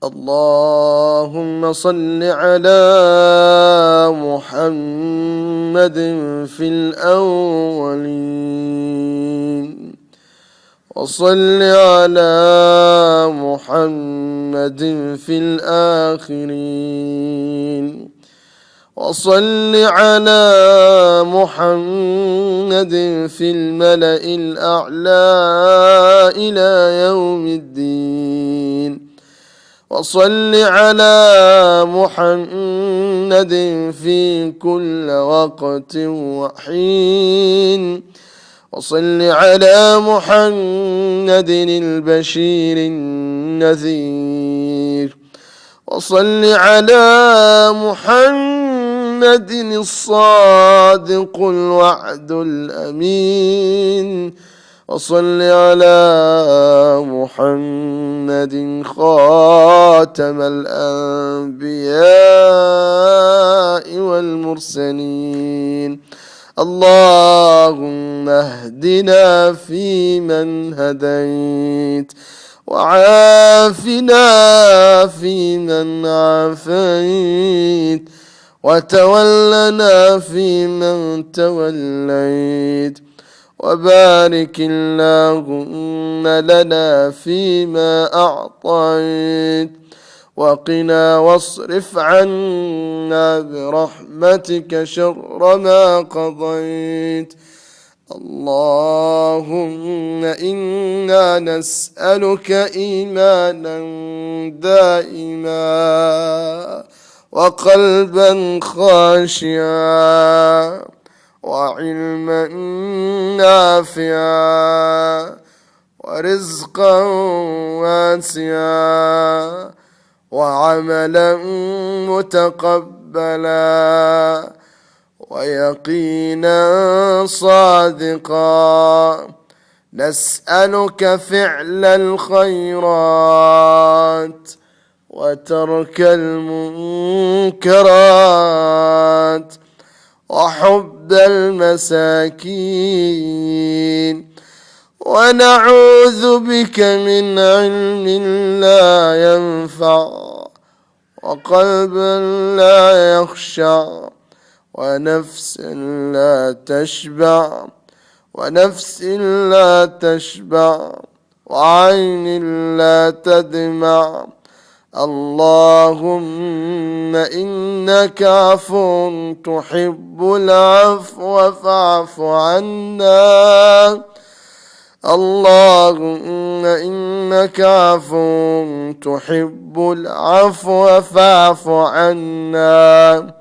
اللهم صل على محمد في الأولين، وصل على محمد في الآخرين، وصل على محمد في الملأ الأعلى إلى يوم الدين، وصل على محمد في كل وقت وحين، وصل على محمد البشير النذير، وصل على محمد الصادق الوعد الأمين، وصل على محمد خاتم الأنبياء والمرسلين. اللهم اهدنا فيمن هديت، وعافنا فيمن عافيت، وتولنا فيمن توليت، وبارك اللهم لنا فيما أعطيت، وقنا واصرف عنا برحمتك شر ما قضيت. اللهم إنا نسألك إيمانا دائما، وقلبا خاشعا، وعلما نافعا، ورزقا واسعا، وعملا متقبلا، ويقينا صادقا. نسألك فعل الخيرات، وترك المنكرات، وحب المساكين، ونعوذ بك من علم لا ينفع، وقلب لا يخشع، ونفس لا تشبع، ونفس لا تشبع، وعين لا تدمع. اللهم إنك عفو تحب العفو فاعف عنا. اللهم إنك عفو تحب العفو فاعف عنا.